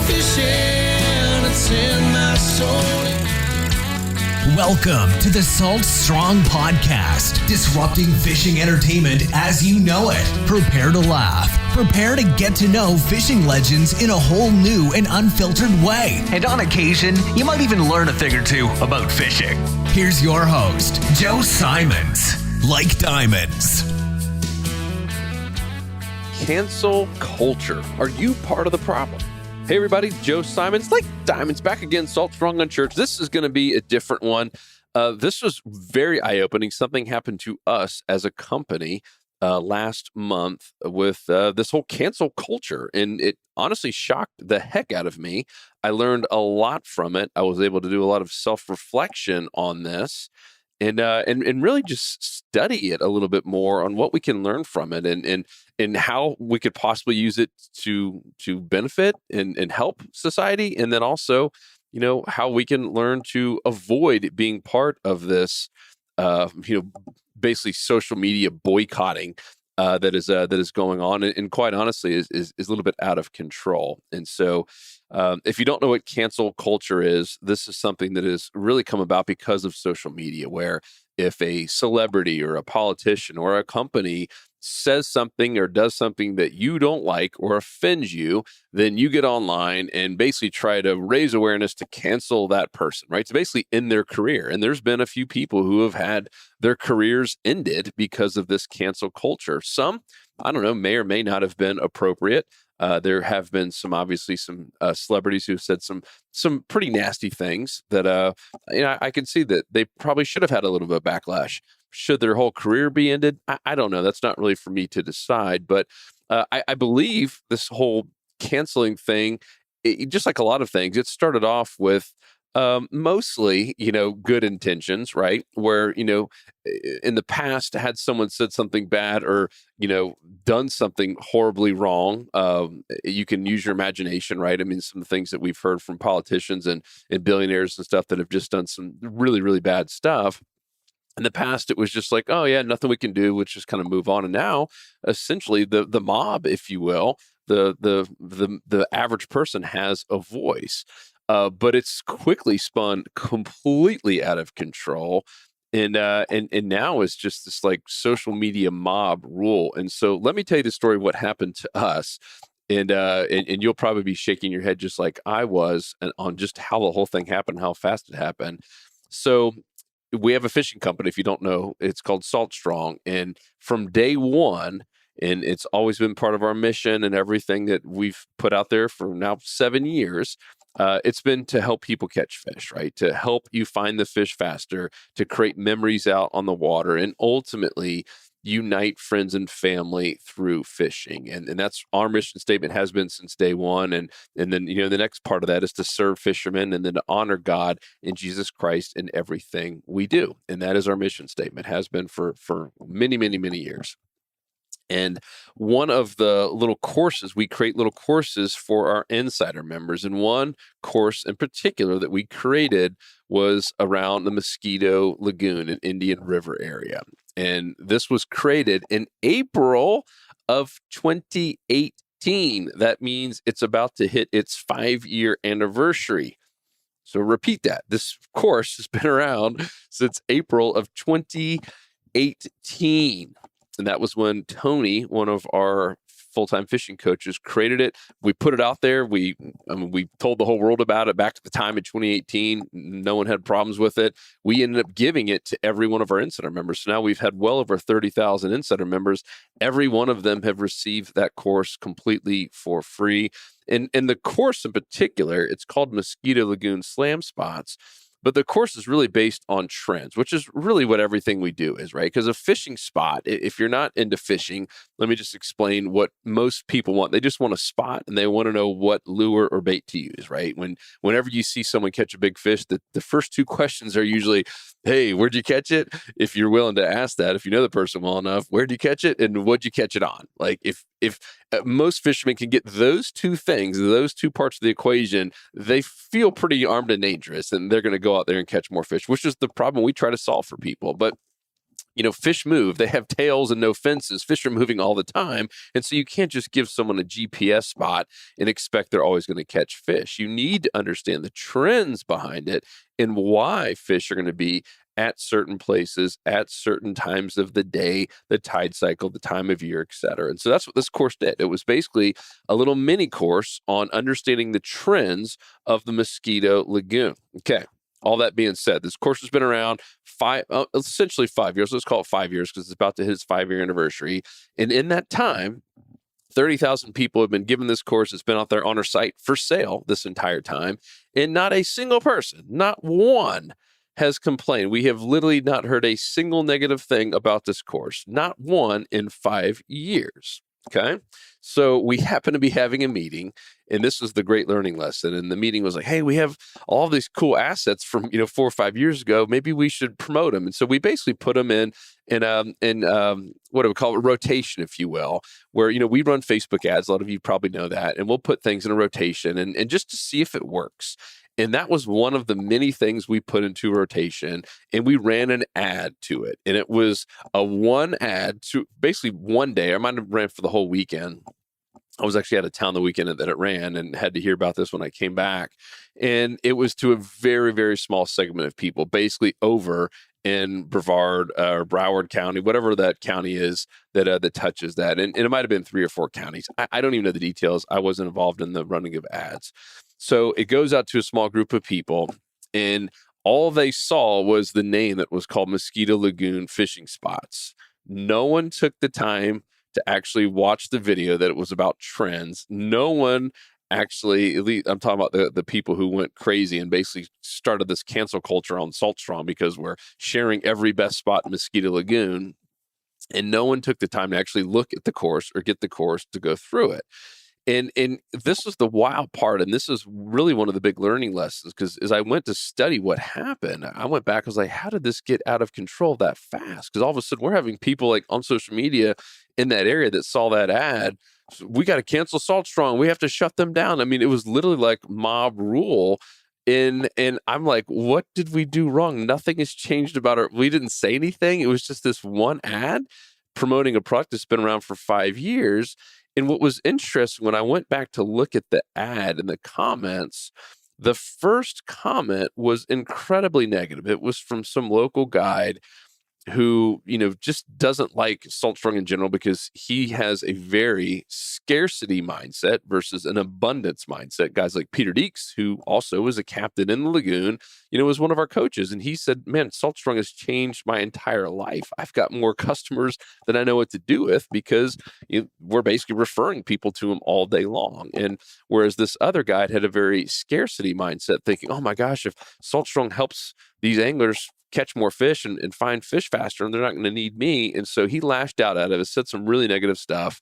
fishing, it's in my soul. Welcome to the Salt Strong Podcast, disrupting fishing entertainment as you know it. Prepare to laugh. Prepare to get to know fishing legends in a whole new and unfiltered way. And on occasion, you might even learn a thing or two about fishing. Here's your host, Joe Simons. Like diamonds. Cancel culture. Are you part of the problem? Hey everybody, Joe Simons, like diamonds, back again, Salt Strong Unchurched. This is going to be a different one. This was very eye-opening. Something happened to us as a company last month with this whole cancel culture, and it honestly shocked the heck out of me. I learned a lot from it. I was able to do a lot of self-reflection on this, and really just study it a little bit more on what we can learn from it, and how we could possibly use it to benefit and help society, and then also, you know, how we can learn to avoid being part of this, basically social media boycotting that is going on, and quite honestly is a little bit out of control. And so, if you don't know what cancel culture is, this is something that has really come about because of social media, where if a celebrity or a politician or a company says something or does something that you don't like or offends you, then you get online and basically try to raise awareness to cancel that person, right? To basically end their career. And there's been a few people who have had their careers ended because of this cancel culture. Some, I don't know, may or may not have been appropriate. There have been obviously some celebrities who have said some pretty nasty things that, I can see that they probably should have had a little bit of backlash. Should their whole career be ended? I don't know. That's not really for me to decide. But I believe this whole canceling thing, just like a lot of things, it started off with mostly, good intentions, right? Where, in the past, had someone said something bad or, done something horribly wrong, you can use your imagination, right? I mean, some of the things that we've heard from politicians and billionaires and stuff that have just done some really, really bad stuff. In the past, it was just like, oh yeah, nothing we can do. Let's just kind of move on. And now, essentially, the mob, if you will, the average person has a voice, but it's quickly spun completely out of control, and now it's just this like social media mob rule. And so, let me tell you the story of what happened to us, and you'll probably be shaking your head just like I was, and on just how the whole thing happened, how fast it happened. So, we have a fishing company, if you don't know, it's called Salt Strong. And from day one, and it's always been part of our mission and everything that we've put out there for now 7 years, it's been to help people catch fish, right? To help you find the fish faster, to create memories out on the water, and ultimately unite friends and family through fishing. And that's our mission statement, has been since day one. And then, the next part of that is to serve fishermen and then to honor God and Jesus Christ in everything we do. And that is our mission statement, has been for many, many, many years. And one of the little courses, we create little courses for our insider members. And one course in particular that we created was around the Mosquito Lagoon in Indian River area. And this was created in April of 2018. That means it's about to hit its 5-year anniversary. So repeat that. This course has been around since April of 2018. And that was when Tony, one of our full-time fishing coaches, created it. We put it out there. We told the whole world about it back to the time in 2018. No one had problems with it. We ended up giving it to every one of our insider members. So now we've had well over 30,000 insider members. Every one of them have received that course completely for free. And the course in particular, it's called Mosquito Lagoon Slam Spots. But the course is really based on trends, which is really what everything we do is, right? Because a fishing spot, if you're not into fishing, let me just explain what most people want. They just want a spot and they want to know what lure or bait to use, right? Whenever you see someone catch a big fish, the first two questions are usually, hey, where'd you catch it? If you're willing to ask that, if you know the person well enough, where'd you catch it and what'd you catch it on? Like if most fishermen can get those two things, those two parts of the equation, they feel pretty armed and dangerous, and they're going to go out there and catch more fish, which is the problem we try to solve for people. But Fish move. They have tails and no fences. Fish are moving all the time. And so you can't just give someone a GPS spot and expect they're always going to catch fish. You need to understand the trends behind it and why fish are going to be at certain places at certain times of the day, the tide cycle, the time of year, et cetera. And so that's what this course did. It was basically a little mini course on understanding the trends of the Mosquito Lagoon. Okay. All that being said, this course has been around essentially 5 years. Let's call it 5 years because it's about to hit its 5-year anniversary. And in that time, 30,000 people have been given this course. It's been out there on our site for sale this entire time. And not a single person, not one, has complained. We have literally not heard a single negative thing about this course, not one in 5 years. Okay. So we happen to be having a meeting, and this was the great learning lesson. And the meeting was like, hey, we have all these cool assets from, 4 or 5 years ago. Maybe we should promote them. And so we basically put them in what do we call it? Rotation, if you will, where, we run Facebook ads. A lot of you probably know that. And we'll put things in a rotation and just to see if it works. And that was one of the many things we put into rotation, and we ran an ad to it. And it was a one ad to basically one day. I might have ran for the whole weekend. I was actually out of town the weekend that it ran and had to hear about this when I came back. And it was to a very, very small segment of people, basically over in Brevard or Broward County, whatever that county is that touches that. And it might have been 3 or 4 counties. I don't even know the details. I wasn't involved in the running of ads. So it goes out to a small group of people, and all they saw was the name that was called Mosquito Lagoon Fishing Spots. No one took the time to actually watch the video that it was about trends. No one actually, at least I'm talking about the people who went crazy and basically started this cancel culture on Salt Strong because we're sharing every best spot in Mosquito Lagoon. And no one took the time to actually look at the course or get the course to go through it. And this was the wild part, and this is really one of the big learning lessons, because as I went to study what happened, I went back, I was like, how did this get out of control that fast? Because all of a sudden we're having people like on social media in that area that saw that ad. So we got to cancel Salt Strong. We have to shut them down. I mean, it was literally like mob rule. And I'm like, what did we do wrong? Nothing has changed about it. We didn't say anything. It was just this one ad promoting a product that's been around for 5 years. And what was interesting, when I went back to look at the ad and the comments, the first comment was incredibly negative. It was from some local guide who, just doesn't like Salt Strong in general because he has a very scarcity mindset versus an abundance mindset. Guys like Peter Deeks, who also is a captain in the lagoon, was one of our coaches. And he said, man, Salt Strong has changed my entire life. I've got more customers than I know what to do with because we're basically referring people to him all day long. And whereas this other guy had a very scarcity mindset, thinking, oh my gosh, if Salt Strong helps these anglers catch more fish and find fish faster, and they're not going to need me. And so he lashed out at it, said some really negative stuff.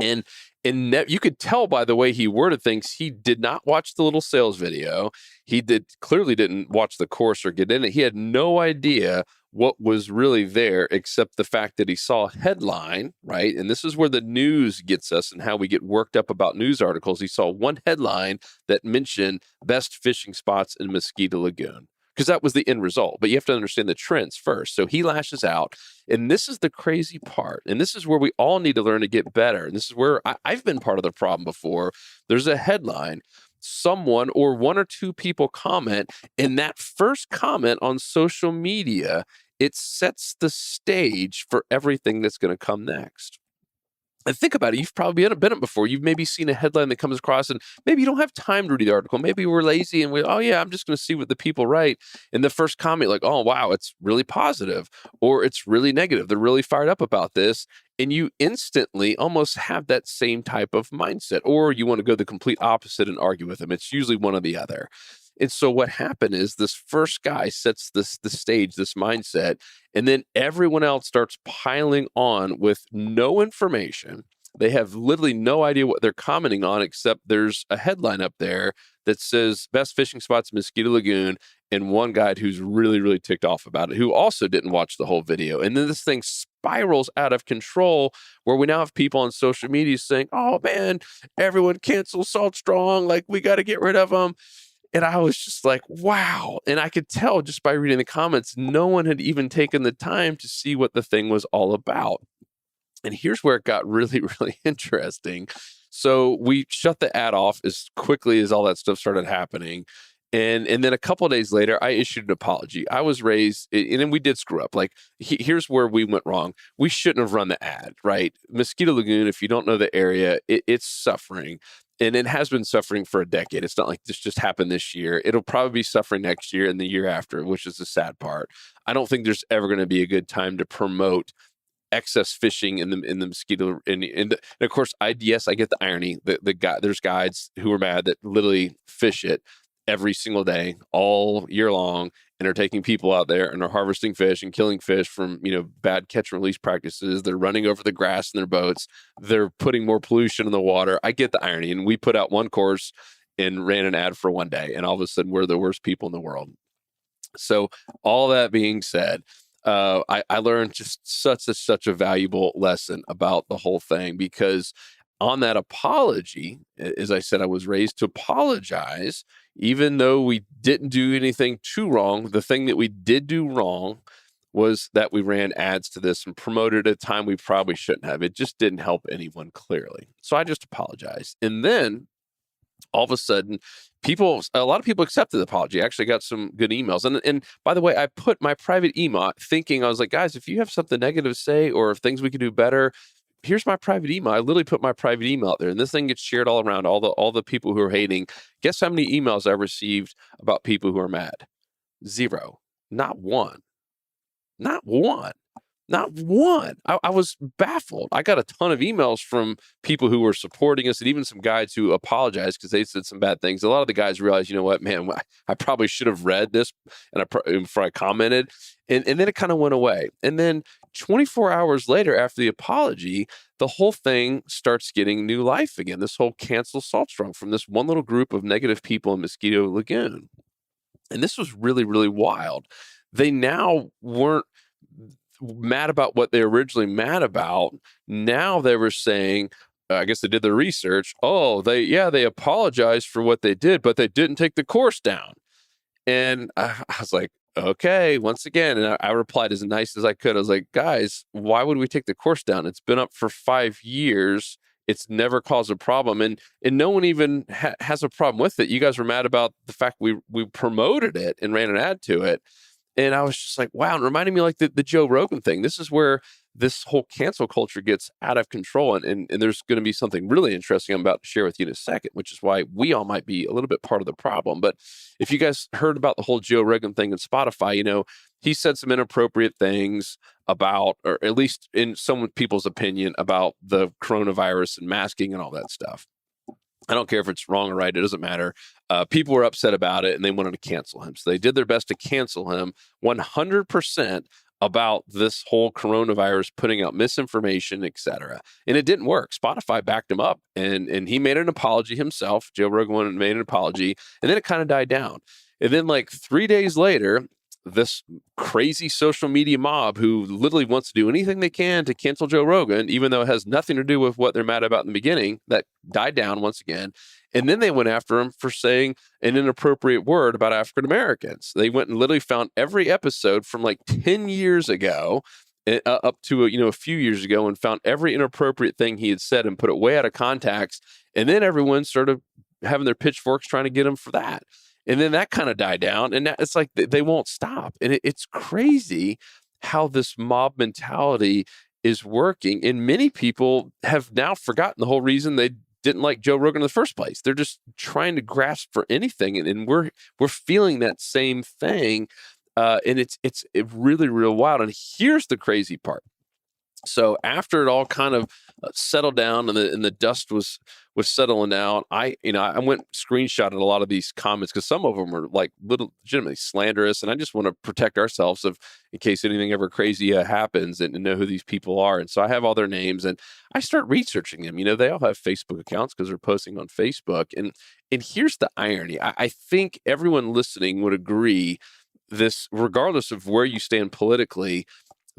And you could tell by the way he worded things, he did not watch the little sales video. He clearly didn't watch the course or get in it. He had no idea what was really there except the fact that he saw a headline, right? And this is where the news gets us and how we get worked up about news articles. He saw one headline that mentioned best fishing spots in Mosquito Lagoon, because that was the end result. But you have to understand the trends first. So he lashes out. And this is the crazy part. And this is where we all need to learn to get better. And this is where I've been part of the problem before. There's a headline, someone or 1 or 2 people comment, and that first comment on social media, it sets the stage for everything that's going to come next. And think about it. You've probably been it before. You've maybe seen a headline that comes across and maybe you don't have time to read the article. Maybe we're lazy and I'm just going to see what the people write. And the first comment, like, oh, wow, it's really positive or it's really negative. They're really fired up about this. And you instantly almost have that same type of mindset, or you want to go the complete opposite and argue with them. It's usually one or the other. And so what happened is this first guy sets the stage, this mindset, and then everyone else starts piling on with no information. They have literally no idea what they're commenting on, except there's a headline up there that says best fishing spots in Mosquito Lagoon, and one guy who's really, really ticked off about it, who also didn't watch the whole video. And then this thing spirals out of control, where we now have people on social media saying, oh man, everyone cancel Salt Strong, like we got to get rid of them. And I was just like, wow. And I could tell just by reading the comments, no one had even taken the time to see what the thing was all about. And here's where it got really, really interesting. So we shut the ad off as quickly as all that stuff started happening. And then a couple of days later, I issued an apology. I was raised, and then we did screw up. Like, here's where we went wrong. We shouldn't have run the ad, right? Mosquito Lagoon, if you don't know the area, it's suffering. And it has been suffering for a decade. It's not like this just happened this year. It'll probably be suffering next year and the year after, which is the sad part. I don't think there's ever going to be a good time to promote excess fishing in the mosquito and of course I get the irony. The guy, there's guides who are mad that literally fish it every single day all year long and are taking people out there and are harvesting fish and killing fish from bad catch and release practices. They're running over the grass in their boats. They're putting more pollution in the water. I get the irony. And we put out one course and ran an ad for one day, and all of a sudden we're the worst people in the world. So all that being said, I learned just such a valuable lesson about the whole thing, because on that apology, as I said, I was raised to apologize, even though we didn't do anything too wrong. The thing that we did do wrong was that we ran ads to this and promoted at a time we probably shouldn't have. It just didn't help anyone, clearly. So I just apologized. And then all of a sudden, a lot of people accepted the apology. I actually got some good emails. And by the way, I put my private email thinking, I was like, guys, if you have something negative to say or if things we could do better, here's my private email. I literally put my private email out there, and this thing gets shared all around, all the people who are hating. Guess how many emails I received about people who are mad? 0. Not one. Not one. Not one. I was baffled. I got a ton of emails from people who were supporting us, and even some guys who apologized because they said some bad things. A lot of the guys realized, you know what, man, I probably should have read this before I commented. And then it kind of went away. And then 24 hours later, after the apology, the whole thing starts getting new life again. This whole cancel Salt Strong from this one little group of negative people in Mosquito Lagoon. And this was really, really wild. They now weren't mad about what they were originally mad about. Now they were saying, I guess they did their research. Oh, they apologized for what they did, but they didn't take the course down. And I was like, okay, once again, and I replied as nice as I could. I was like, guys, why would we take the course down? It's been up for 5 years. It's never caused a problem. And no one even has a problem with it. You guys were mad about the fact we promoted it and ran an ad to it. And I was just like, wow, it reminded me like the Joe Rogan thing. This is where this whole cancel culture gets out of control. And there's going to be something really interesting I'm about to share with you in a second, which is why we all might be a little bit part of the problem. But if you guys heard about the whole Joe Rogan thing in Spotify, he said some inappropriate things about, or at least in some people's opinion, about the coronavirus and masking and all that stuff. I don't care if it's wrong or right. It doesn't matter. People were upset about it and they wanted to cancel him. So they did their best to cancel him 100% about this whole coronavirus, putting out misinformation, etc. And it didn't work. Spotify backed him up and he made an apology himself. Joe Rogan made an apology, and then it kind of died down. And then like 3 days later, this crazy social media mob who literally wants to do anything they can to cancel Joe Rogan, even though it has nothing to do with what they're mad about in the beginning, that died down once again. And then they went after him for saying an inappropriate word about African Americans. They went and literally found every episode from like 10 years ago up to a few years ago, and found every inappropriate thing he had said and put it way out of context. And then everyone started having their pitchforks trying to get him for that. And then that kind of died down, and it's like they won't stop. And it's crazy how this mob mentality is working. And many people have now forgotten the whole reason they didn't like Joe Rogan in the first place. They're just trying to grasp for anything, and we're feeling that same thing. And it's really real wild. And here's the crazy part. So after it all kind of settled down and the dust was settling down, I went screenshotted a lot of these comments because some of them are like legitimately slanderous, and I just want to protect ourselves in case anything ever crazy happens and know who these people are. And so I have all their names, and I start researching them. They all have Facebook accounts because they're posting on Facebook. And here's the irony. I think everyone listening would agree this, regardless of where you stand politically,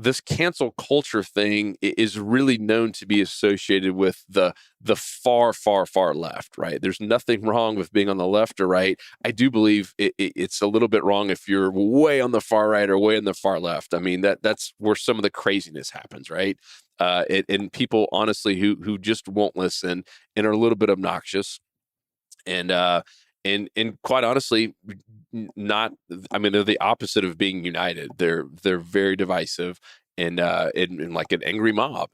this cancel culture thing is really known to be associated with the far, far, far left, right? There's nothing wrong with being on the left or right. I do believe it's a little bit wrong if you're way on the far right or way on the far left. I mean, that's where some of the craziness happens, right? And people, honestly, who just won't listen and are a little bit obnoxious. And quite honestly, not. I mean, they're the opposite of being united. They're very divisive and like an angry mob.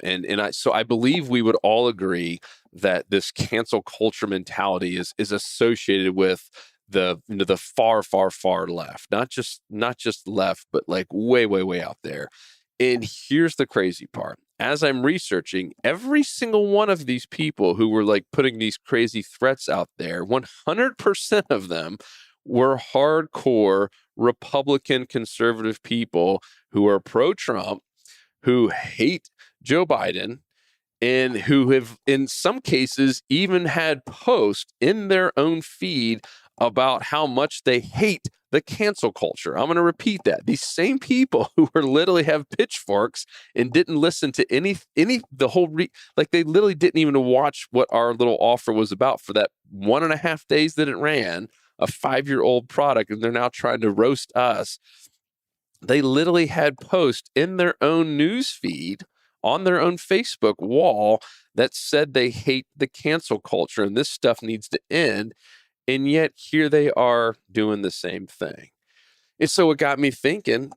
So I believe we would all agree that this cancel culture mentality is associated with the far, far, far left, not just left, but like way, way, way out there. And here's the crazy part. As I'm researching, every single one of these people who were like putting these crazy threats out there, 100% of them were hardcore Republican conservative people who are pro-Trump, who hate Joe Biden, and who have, in some cases, even had posts in their own feed about how much they hate the cancel culture. I'm going to repeat that. These same people who were literally have pitchforks and didn't listen to like they literally didn't even watch what our little offer was about for that 1.5 days that it ran, a 5-year-old product, and they're now trying to roast us. They literally had posts in their own news feed on their own Facebook wall that said they hate the cancel culture and this stuff needs to end. And yet here they are doing the same thing. And so it got me thinking,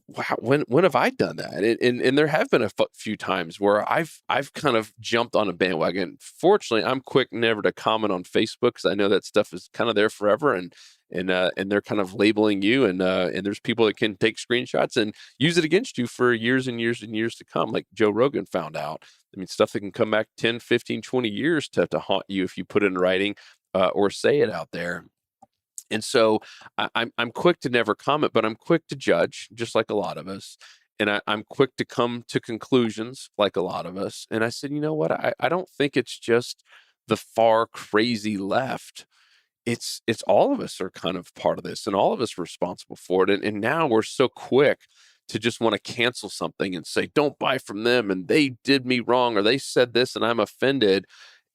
wow, when have I done that? And there have been a few times where I've kind of jumped on a bandwagon. Fortunately, I'm quick never to comment on Facebook because I know that stuff is kind of there forever, and they're kind of labeling you, and there's people that can take screenshots and use it against you for years and years and years to come, like Joe Rogan found out. I mean, stuff that can come back 10, 15, 20 years to haunt you if you put it in writing or say it out there. And so I'm quick to never comment, but I'm quick to judge, just like a lot of us. And I'm quick to come to conclusions, like a lot of us. And I said, you know what? I don't think it's just the far crazy left. It's all of us are kind of part of this, and all of us are responsible for it. And now we're so quick to just want to cancel something and say, don't buy from them, and they did me wrong, or they said this and I'm offended.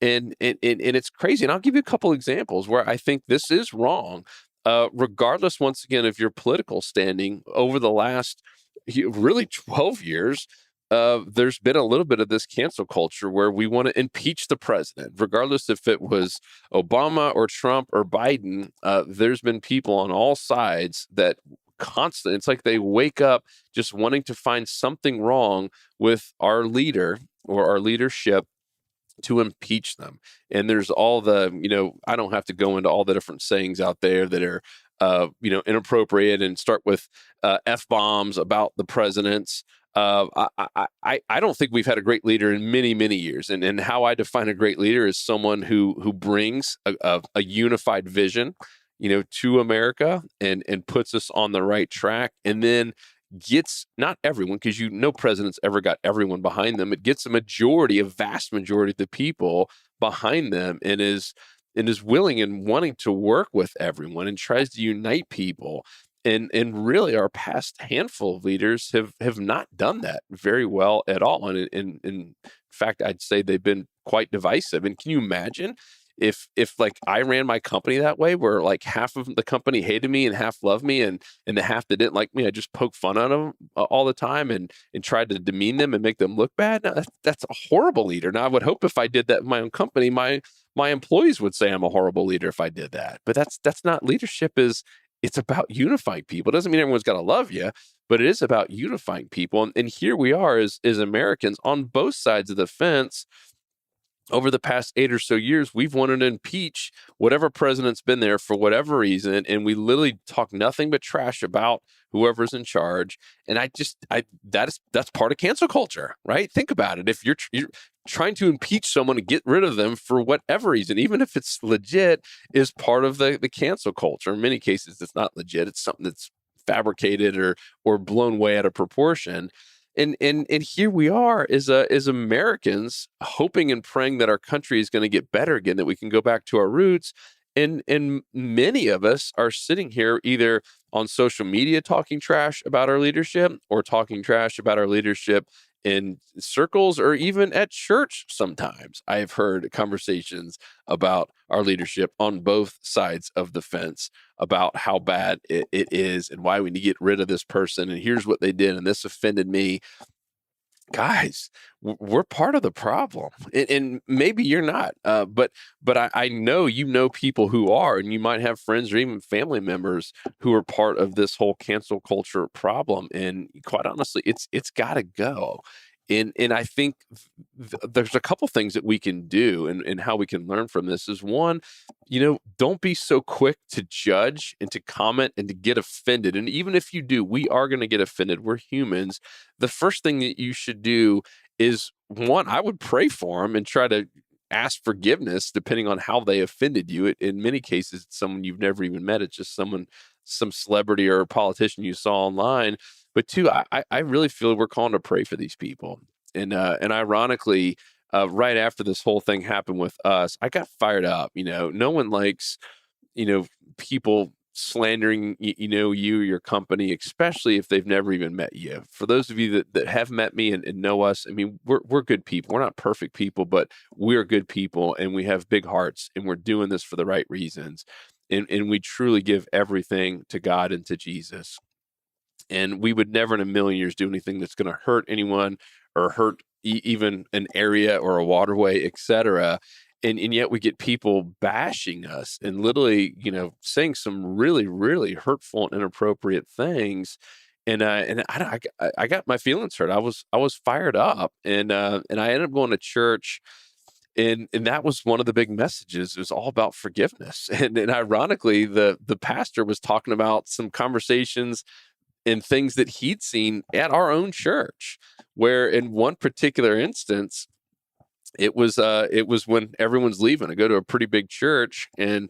And it's crazy. And I'll give you a couple examples where I think this is wrong, regardless, once again, of your political standing. Over the last really 12 years, there's been a little bit of this cancel culture where we want to impeach the president, regardless if it was Obama or Trump or Biden. There's been people on all sides that constantly, it's like they wake up just wanting to find something wrong with our leader or our leadership to impeach them. And there's all the, I don't have to go into all the different sayings out there that are, inappropriate and start with F-bombs about the presidents. I don't think we've had a great leader in many, many years. And how I define a great leader is someone who brings a unified vision, to America and puts us on the right track, and then gets not everyone, because no president's ever got everyone behind them. It gets a vast majority of the people behind them, and is willing and wanting to work with everyone and tries to unite people. And really, our past handful of leaders have not done that very well at all. And in fact, I'd say they've been quite divisive. And can you imagine if like I ran my company that way, where like half of the company hated me and half loved me, and the half that didn't like me, I just poked fun at them all the time and tried to demean them and make them look bad? Now, that's a horrible leader. Now, I would hope if I did that in my own company, my employees would say I'm a horrible leader if I did that. But that's not leadership. It's about unifying people. It doesn't mean everyone's got to love you, but it is about unifying people. And here we are as Americans on both sides of the fence. Over the past 8 or so years, we've wanted to impeach whatever president's been there for whatever reason, and we literally talk nothing but trash about whoever's in charge. And that's part of cancel culture, right? Think about it. If you're trying to impeach someone to get rid of them for whatever reason, even if it's legit, is part of the cancel culture. In many cases, it's not legit. It's something that's fabricated or blown way out of proportion. And here we are as Americans, hoping and praying that our country is going to get better again, that we can go back to our roots. And many of us are sitting here either on social media talking trash about our leadership or talking trash about our leadership in circles or even at church. Sometimes I have heard conversations about our leadership on both sides of the fence about how bad it is and why we need to get rid of this person. And here's what they did. And this offended me. Guys, we're part of the problem, and maybe you're not, but I know you know people who are, and you might have friends or even family members who are part of this whole cancel culture problem. And quite honestly, it's got to go. And I think there's a couple things that we can do, and how we can learn from this is one, don't be so quick to judge and to comment and to get offended. And even if you do, we are going to get offended. We're humans. The first thing that you should do is one, I would pray for them and try to ask forgiveness depending on how they offended you. In many cases, it's someone you've never even met. It's just some celebrity or a politician you saw online. But two, I really feel we're calling to pray for these people. And ironically, right after this whole thing happened with us, I got fired up. No one likes, people slandering, your company, especially if they've never even met you. For those of you that have met me and know us, I mean, we're good people. We're not perfect people, but we're good people and we have big hearts and we're doing this for the right reasons. And we truly give everything to God and to Jesus. And we would never in a million years do anything that's going to hurt anyone or hurt even an area or a waterway, etc. And yet we get people bashing us and literally, saying some really, really hurtful and inappropriate things. And I got my feelings hurt. I was fired up, and I ended up going to church. And that was one of the big messages. It was all about forgiveness. And ironically, the pastor was talking about some conversations and things that he'd seen at our own church, where in one particular instance, it was when everyone's leaving. I go to a pretty big church, and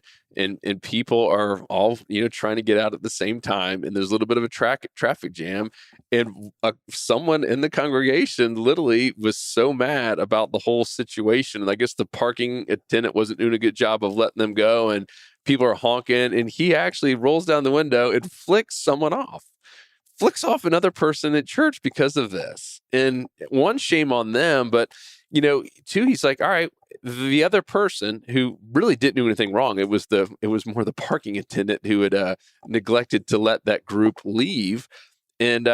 people are all trying to get out at the same time, and there's a little bit of a traffic jam, and someone in the congregation literally was so mad about the whole situation, and I guess the parking attendant wasn't doing a good job of letting them go, and people are honking, and he actually rolls down the window and flicks another person at church because of this. And one, shame on them, but two, he's like, all right, the other person who really didn't do anything wrong, it was more the parking attendant who had neglected to let that group leave. And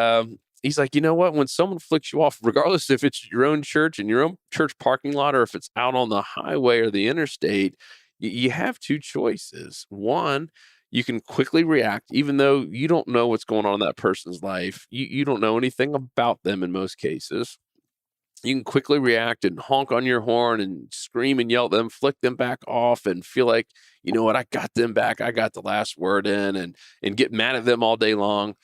he's like, you know what, when someone flicks you off, regardless if it's your own church and your own church parking lot or if it's out on the highway or the interstate, you have two choices. One, you can quickly react, even though you don't know what's going on in that person's life. You don't know anything about them in most cases. You can quickly react and honk on your horn and scream and yell at them, flick them back off and feel like, you know what, I got them back. I got the last word in, and get mad at them all day long.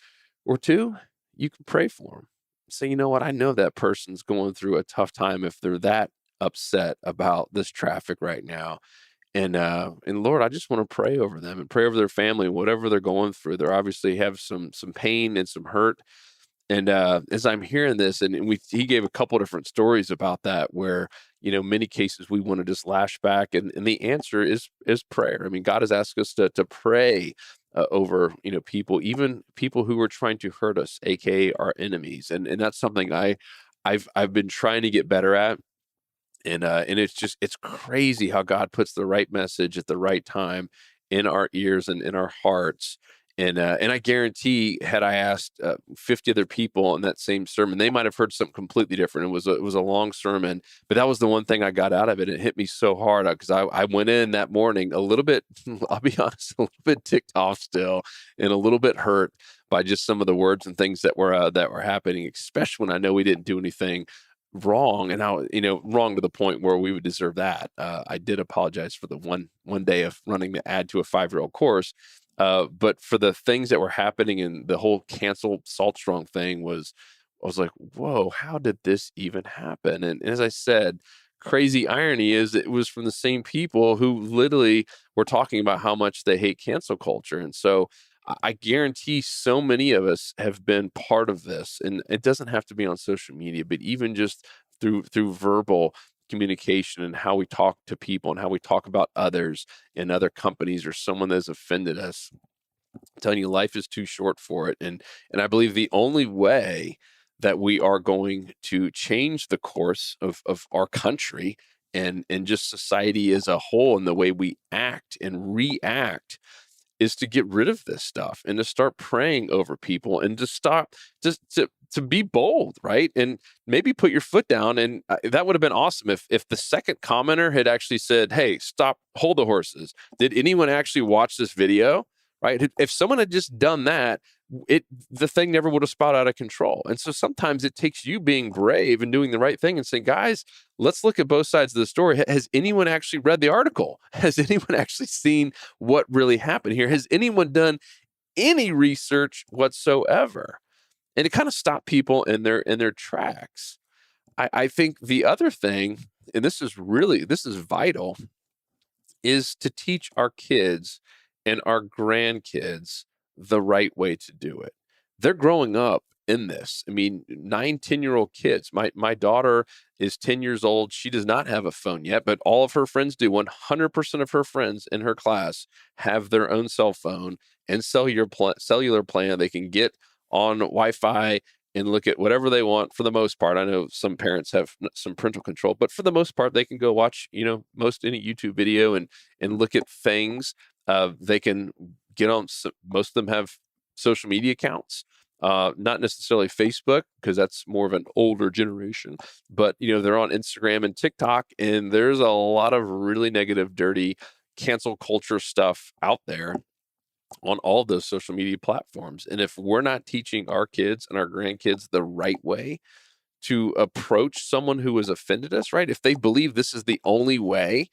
Or two, you can pray for them. Say, you know what, I know that person's going through a tough time if they're that upset about this traffic right now. And Lord, I just want to pray over them and pray over their family, whatever they're going through. They obviously have some pain and some hurt. And as I'm hearing this, and he gave a couple different stories about that, where many cases we want to just lash back, and the answer is prayer. I mean, God has asked us to pray over people, even people who are trying to hurt us, aka our enemies, and that's something I've been trying to get better at. And it's crazy how God puts the right message at the right time in our ears and in our hearts. And I guarantee, had I asked 50 other people in that same sermon, they might have heard something completely different. It was a long sermon, but that was the one thing I got out of it. It hit me so hard because I went in that morning a little bit, I'll be honest, a little bit ticked off still, and a little bit hurt by just some of the words and things that were happening, especially when I know we didn't do anything wrong, and how wrong to the point where we would deserve that. I did apologize for the one day of running the ad to a 5-year-old course, but for the things that were happening and the whole cancel Salt Strong thing I was like, whoa, how did this even happen? And as I said, crazy irony is it was from the same people who literally were talking about how much they hate cancel culture. And so I guarantee so many of us have been part of this, and it doesn't have to be on social media, but even just through verbal communication and how we talk to people and how we talk about others and other companies or someone that's offended us. I'm telling you, life is too short for it. And I believe the only way that we are going to change the course of our country and just society as a whole and the way we act and react is to get rid of this stuff and to start praying over people and to stop just to be bold, right? And maybe put your foot down. And that would have been awesome if the second commenter had actually said, "Hey, stop, hold the horses. Did anyone actually watch this video?" Right? If someone had just done that, the thing never would have spun out of control. And so sometimes it takes you being brave and doing the right thing and saying, "Guys, let's look at both sides of the story. Has anyone actually read the article? Has anyone actually seen what really happened here? Has anyone done any research whatsoever?" And it kind of stopped people in their tracks. I think the other thing, and this is vital, is to teach our kids and our grandkids the right way to do it. They're growing up in this. I mean, 9, 10-year-old kids. My daughter is 10 years old. She does not have a phone yet, but all of her friends do. 100% of her friends in her class have their own cell phone and cellular plan. They can get on Wi-Fi and look at whatever they want for the most part. I know some parents have some parental control, but for the most part, they can go watch, most any YouTube video and look at things. They can get on. Most of them have social media accounts, not necessarily Facebook because that's more of an older generation, but they're on Instagram and TikTok, and there's a lot of really negative, dirty, cancel culture stuff out there on all of those social media platforms. And if we're not teaching our kids and our grandkids the right way to approach someone who has offended us, right? If they believe this is the only way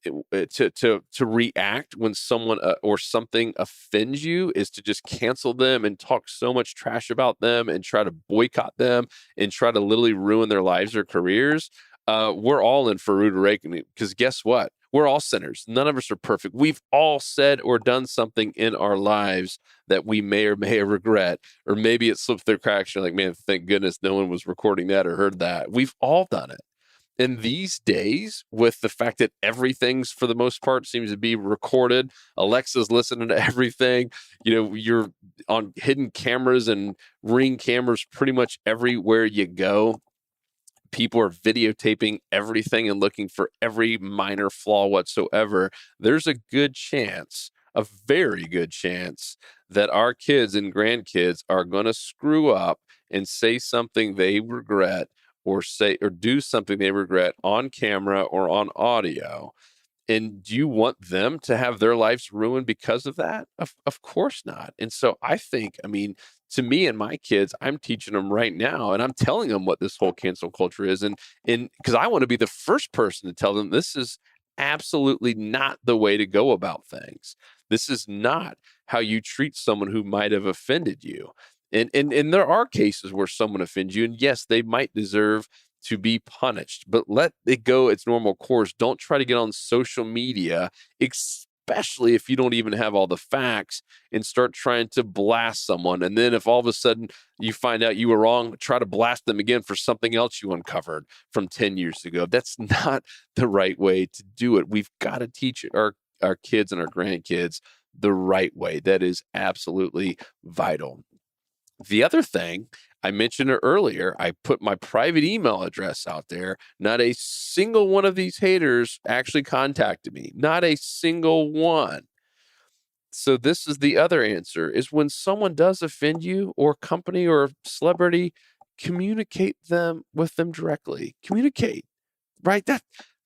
to react when someone or something offends you is to just cancel them and talk so much trash about them and try to boycott them and try to literally ruin their lives or careers, we're all in for rude awakening. Because guess what? We're all sinners. None of us are perfect. We've all said or done something in our lives that we may or may regret, or maybe it slipped through cracks. You're like, man, thank goodness no one was recording that or heard that. We've all done it. And these days, with the fact that everything's for the most part seems to be recorded, Alexa's listening to everything. You're on hidden cameras and Ring cameras pretty much everywhere you go. People are videotaping everything and looking for every minor flaw whatsoever. There's a good chance, a very good chance, that our kids and grandkids are going to screw up and say something they regret, or do something they regret on camera or on audio. And do you want them to have their lives ruined because of that? Of course not. And so I think, to me and my kids, I'm teaching them right now, and I'm telling them what this whole cancel culture is. And because I want to be the first person to tell them this is absolutely not the way to go about things. This is not how you treat someone who might have offended you. And there are cases where someone offends you, and yes, they might deserve to be punished, but let it go its normal course. Don't try to get on social media, especially if you don't even have all the facts, and start trying to blast someone. And then if all of a sudden you find out you were wrong, try to blast them again for something else you uncovered from 10 years ago. That's not the right way to do it. We've got to teach our kids and our grandkids the right way. That is absolutely vital. The other thing, I mentioned it earlier, I put my private email address out there. Not a single one of these haters actually contacted me. Not a single one. So this is the other answer, is when someone does offend you, or company or celebrity, communicate with them directly. Communicate, right?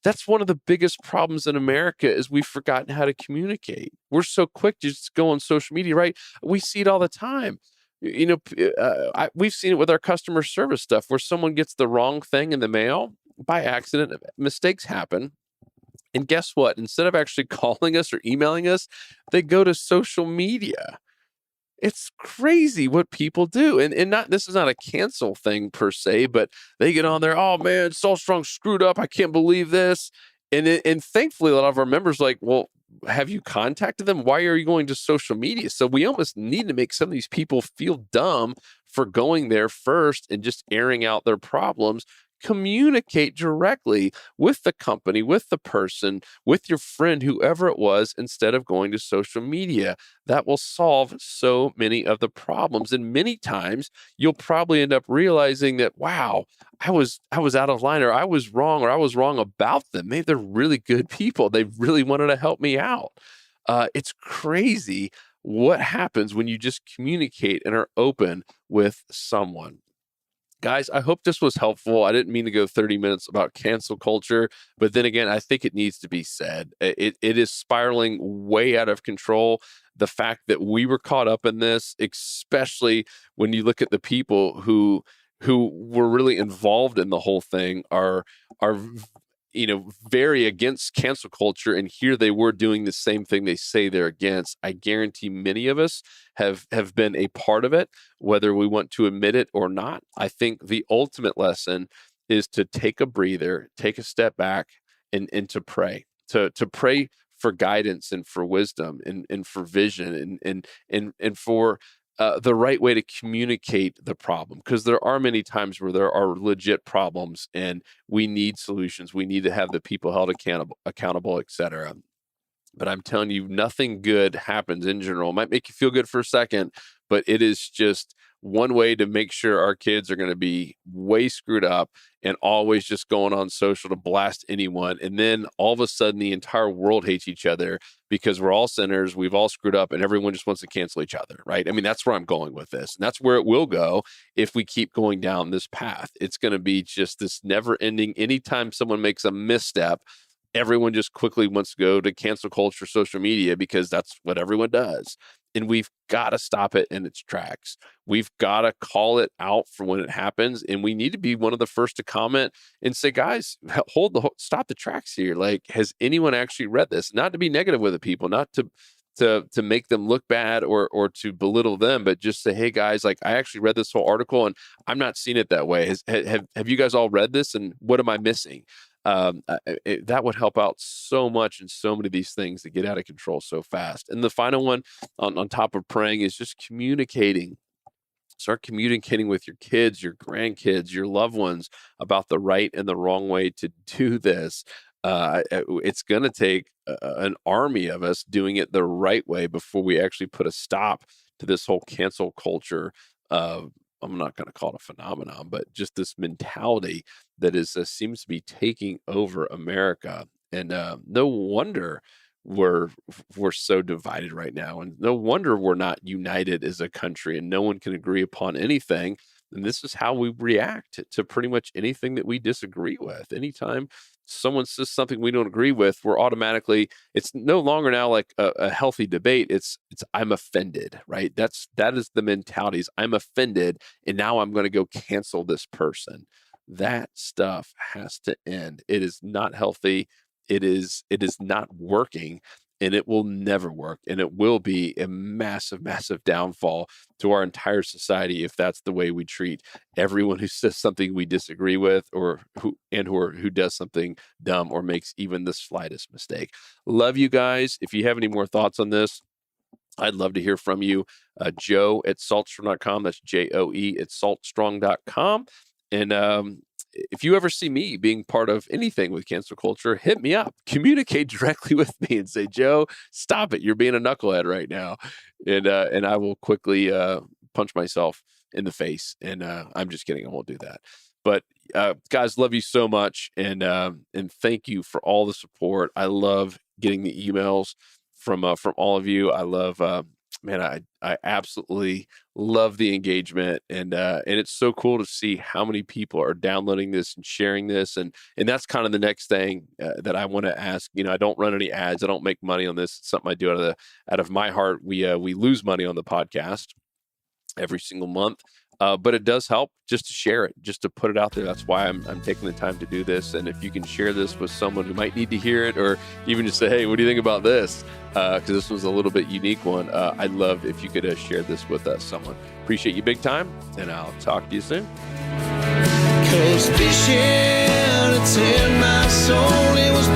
That's one of the biggest problems in America, is we've forgotten how to communicate. We're so quick to just go on social media, right? We see it all the time. We've seen it with our customer service stuff, where someone gets the wrong thing in the mail by accident. Mistakes happen. And guess what? Instead of actually calling us or emailing us, they go to social media. It's crazy what people do. And this is not a cancel thing per se, but they get on there, "Oh man, Salt Strong screwed up. I can't believe this." And thankfully, a lot of our members are like, "Well, have you contacted them? Why are you going to social media?" So we almost need to make some of these people feel dumb for going there first and just airing out their problems. communicate directly with the company, with the person, with your friend, whoever it was, instead of going to social media. That will solve so many of the problems. And many times you'll probably end up realizing that, wow, I was out of line, or I was wrong about them. Maybe they're really good people. They really wanted to help me out. It's crazy what happens when you just communicate and are open with someone. Guys, I hope this was helpful. I didn't mean to go 30 minutes about cancel culture, but then again, I think it needs to be said. It is spiraling way out of control. The fact that we were caught up in this, especially when you look at the people who were really involved in the whole thing, are very against cancel culture, and here they were doing the same thing they say they're against. I guarantee many of us have been a part of it, whether we want to admit it or not. I think the ultimate lesson is to take a breather, take a step back, and to pray, to pray for guidance and for wisdom and for vision and for the right way to communicate the problem, because there are many times where there are legit problems and we need solutions. We need to have the people held accountable, etc. But I'm telling you, nothing good happens in general. It might make you feel good for a second, but it is just one way to make sure our kids are going to be way screwed up and always just going on social to blast anyone. And then all of a sudden, the entire world hates each other because we're all sinners. We've all screwed up and everyone just wants to cancel each other, right? I mean, that's where I'm going with this. And that's where it will go if we keep going down this path. It's going to be just this never ending. Anytime someone makes a misstep, everyone just quickly wants to go to cancel culture, social media, because that's what everyone does. And we've got to stop it in its tracks. We've got to call it out for when it happens. And we need to be one of the first to comment and say, guys, stop the tracks here. Like, has anyone actually read this? Not to be negative with the people, not to make them look bad or to belittle them, but just say, hey guys, like, I actually read this whole article and I'm not seeing it that way. Have you guys all read this? And what am I missing? That would help out so much in so many of these things that get out of control so fast. And the final one on top of praying is just communicating. Start communicating with your kids, your grandkids, your loved ones about the right and the wrong way to do this. It's going to take an army of us doing it the right way before we actually put a stop to this whole cancel culture. I'm not going to call it a phenomenon, but just this mentality that seems to be taking over America. And no wonder we're so divided right now, and no wonder we're not united as a country, and no one can agree upon anything. And this is how we react to pretty much anything that we disagree with. Anytime someone says something we don't agree with, we're automatically, it's no longer now like a healthy debate. It's I'm offended, right? That is the mentality. Is I'm offended, and now I'm going to go cancel this person. That stuff has to end. It is not healthy. It is not working. And it will never work. And it will be a massive, massive downfall to our entire society if that's the way we treat everyone who says something we disagree with, or who does something dumb or makes even the slightest mistake. Love you guys. If you have any more thoughts on this, I'd love to hear from you. Joe at saltstrong.com. That's JOE at saltstrong.com. And if you ever see me being part of anything with cancel culture, hit me up, communicate directly with me and say, Joe, stop it. You're being a knucklehead right now. And I will quickly punch myself in the face. And I'm just kidding. I won't do that. But guys, love you so much. And thank you for all the support. I love getting the emails from all of you. I love, I absolutely love the engagement, and it's so cool to see how many people are downloading this and sharing this, and that's kind of the next thing that I want to ask. I don't run any ads. I don't make money on this. It's something I do out of my heart. We lose money on the podcast every single month. But it does help just to share it, just to put it out there. That's why I'm taking the time to do this. And if you can share this with someone who might need to hear it, or even just say, hey, what do you think about this? Because this was a little bit unique one. I'd love if you could share this with someone. Appreciate you big time, and I'll talk to you soon. 'Cause fishing, it's in my soul. It was